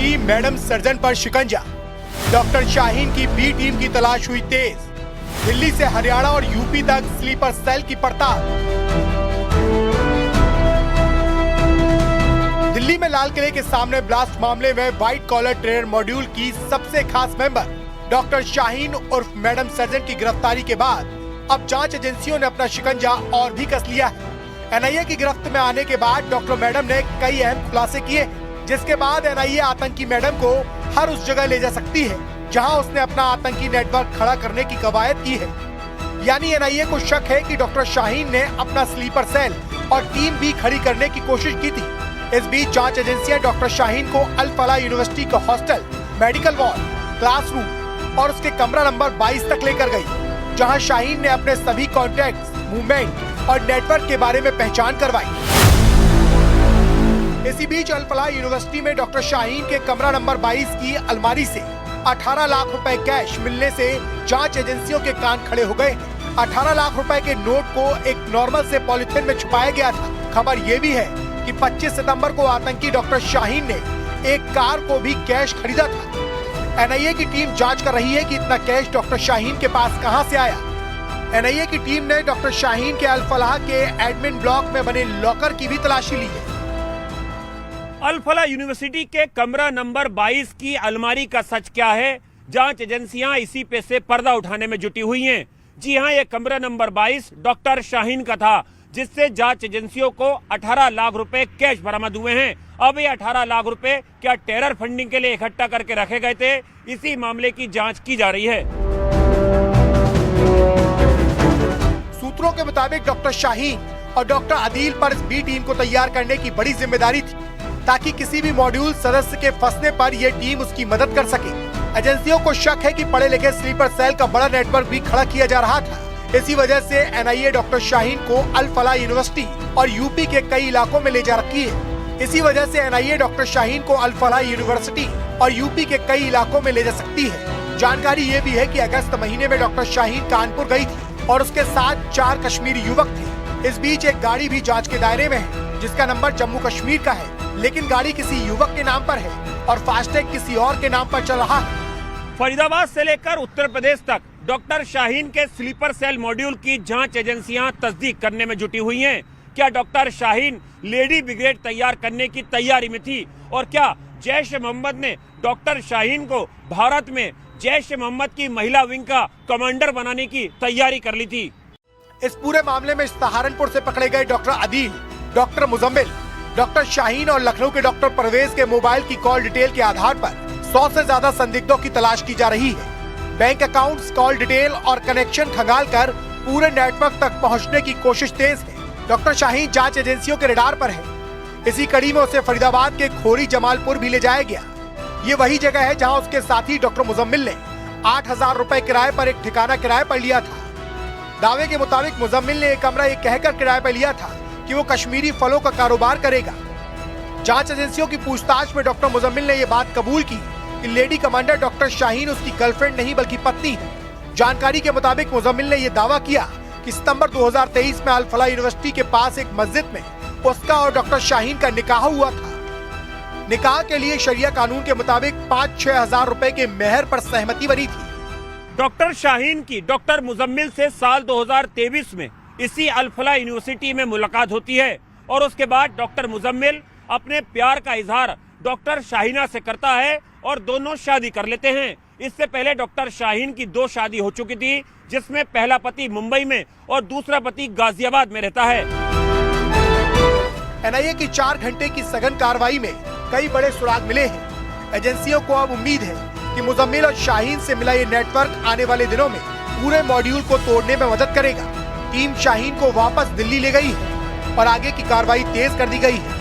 भी madam surgeon पर शिकंजा। डॉक्टर शाहीन की बी टीम की तलाश हुई तेज। दिल्ली से हरियाणा और यूपी तक स्लीपर सेल की पड़ताल। दिल्ली में लाल किले के सामने ब्लास्ट मामले में व्हाइट कॉलर ट्रेनर मॉड्यूल की सबसे खास मेंबर डॉक्टर शाहीन उर्फ मैडम सर्जन की गिरफ्तारी के बाद अब जांच एजेंसियों ने अपना शिकंजा और भी कस लिया है। एनआईए की गिरफ्त में आने के बाद डॉक्टर मैडम ने कई अहम खुलासे किए, जिसके बाद एनआईए आतंकी मैडम को हर उस जगह ले जा सकती है जहां उसने अपना आतंकी नेटवर्क खड़ा करने की कवायद की है। यानी एनआईए को शक है कि डॉक्टर शाहीन ने अपना स्लीपर सेल और टीम भी खड़ी करने की कोशिश की थी। इस बीच जांच एजेंसियां डॉक्टर शाहीन को अल फलाह यूनिवर्सिटी का हॉस्टल, मेडिकल वार्ड, क्लासरूम और उसके कमरा नंबर 22 तक लेकर गई, जहां शाहीन ने अपने सभी कॉन्टैक्ट्स, मूवमेंट और नेटवर्क के बारे में पहचान करवाई। इसी बीच अल फलाह यूनिवर्सिटी में डॉक्टर शाहीन के कमरा नंबर 22 की अलमारी से 18 लाख रुपए कैश मिलने से जांच एजेंसियों के कान खड़े हो गए। 18 लाख रुपए के नोट को एक नॉर्मल से पॉलिथीन में छुपाया गया था। खबर ये भी है कि 25 सितंबर को आतंकी डॉक्टर शाहीन ने एक कार को भी कैश खरीदा था। एनआईए की टीम जांच कर रही है कि इतना कैश डॉक्टर शाहीन के पास कहां से आया। एनआईए की टीम ने डॉक्टर शाहीन के अल फलाह के एडमिन ब्लॉक में बने लॉकर की भी तलाशी ली है। अल फलाह यूनिवर्सिटी के कमरा नंबर 22 की अलमारी का सच क्या है? जांच एजेंसियां इसी पे से पर्दा उठाने में जुटी हुई हैं। जी हां, ये कमरा नंबर 22 डॉक्टर शाहीन का था, जिससे जांच एजेंसियों को 18 लाख रुपए कैश बरामद हुए हैं। अब ये 18 लाख रुपए क्या टेरर फंडिंग के लिए इकट्ठा करके रखे गए थे? इसी मामले की जांच की जा रही है। सूत्रों के मुताबिक डॉक्टर शाहीन और डॉक्टर आदिल पर इस बी टीम को तैयार करने की बड़ी जिम्मेदारी थी, ताकि किसी भी मॉड्यूल सदस्य के फंसने पर यह टीम उसकी मदद कर सके। एजेंसियों को शक है कि पढ़े लिखे स्लीपर सेल का बड़ा नेटवर्क भी खड़ा किया जा रहा था। इसी वजह से एनआईए डॉक्टर शाहीन को अल फलाह यूनिवर्सिटी और यूपी के कई इलाकों में ले जा रखी है। इसी वजह से एनआईए डॉक्टर शाहीन को अल फलाह यूनिवर्सिटी और यूपी के कई इलाकों में ले जा सकती है। जानकारी ये भी है कि अगस्त महीने में डॉक्टर शाहीन कानपुर गई थी और उसके साथ 4 कश्मीरी युवक थे। इस बीच एक गाड़ी भी जांच के दायरे में है, जिसका नंबर जम्मू कश्मीर का है, लेकिन गाड़ी किसी युवक के नाम पर है और फास्टैग किसी और के नाम पर चल रहा है। फरीदाबाद से लेकर उत्तर प्रदेश तक डॉक्टर शाहीन के स्लीपर सेल मॉड्यूल की जांच एजेंसियां तस्दीक करने में जुटी हुई हैं। क्या डॉक्टर शाहीन लेडी ब्रिगेड तैयार करने की तैयारी में थी? और क्या जैश ए मोहम्मद ने डॉक्टर शाहीन को भारत में जैश ए मोहम्मद की महिला विंग का कमांडर बनाने की तैयारी कर ली थी? इस पूरे मामले में सहारनपुर से पकड़े गए doctor Adil, doctor Muzammil, doctor Shaheen और लखनऊ के डॉक्टर परवेज के मोबाइल की कॉल डिटेल के आधार पर 100 से ज्यादा संदिग्धों की तलाश की जा रही है। बैंक अकाउंट्स, कॉल डिटेल और कनेक्शन खंगालकर पूरे नेटवर्क तक पहुंचने की कोशिश तेज है। डॉक्टर शाहीन जांच एजेंसियों के रडार पर है। इसी कड़ी में उसे फरीदाबाद के खोरी जमालपुर भी ले जाया गया। ये वही जगह है जहां उसके साथी डॉक्टर मुजम्मिल ने 8,000 रुपए किराए पर एक ठिकाना किराए पर लिया था। दावे के मुताबिक मुजम्मिल ने एक कमरा ये कहकर किराए पर लिया था कि वो कश्मीरी फलों का कारोबार करेगा। जांच एजेंसियों की पूछताछ में डॉक्टर मुजम्मिल ने ये बात कबूल की कि लेडी कमांडर डॉक्टर शाहीन उसकी गर्लफ्रेंड नहीं बल्कि पत्नी है। जानकारी के मुताबिक मुजम्मिल ने यह दावा किया कि सितंबर 2023 में अल फलाह यूनिवर्सिटी के पास एक मस्जिद में उसका और डॉक्टर शाहीन का निकाह हुआ था। निकाह के लिए शरिया कानून के मुताबिक 5-6 हजार रुपए के मेहर पर सहमति बनी थी। डॉक्टर शाहीन की डॉक्टर मुजम्मिल से साल 2023 में इसी अल फलाह यूनिवर्सिटी में मुलाकात होती है और उसके बाद डॉक्टर मुजम्मिल अपने प्यार का इजहार डॉक्टर शाहीना से करता है और दोनों शादी कर लेते हैं। इससे पहले डॉक्टर शाहीन की 2 शादी हो चुकी थी, जिसमें पहला पति मुंबई में और दूसरा पति गाजियाबाद में रहता है। एनआईए की 4 घंटे की सघन कार्रवाई में कई बड़े सुराग मिले हैं। एजेंसियों को अब उम्मीद है कि मुजम्मिल और शाहीन से मिला ये नेटवर्क आने वाले दिनों में पूरे मॉड्यूल को तोड़ने में मदद करेगा। टीम शाहीन को वापस दिल्ली ले गई है और आगे की कार्रवाई तेज कर दी गई है।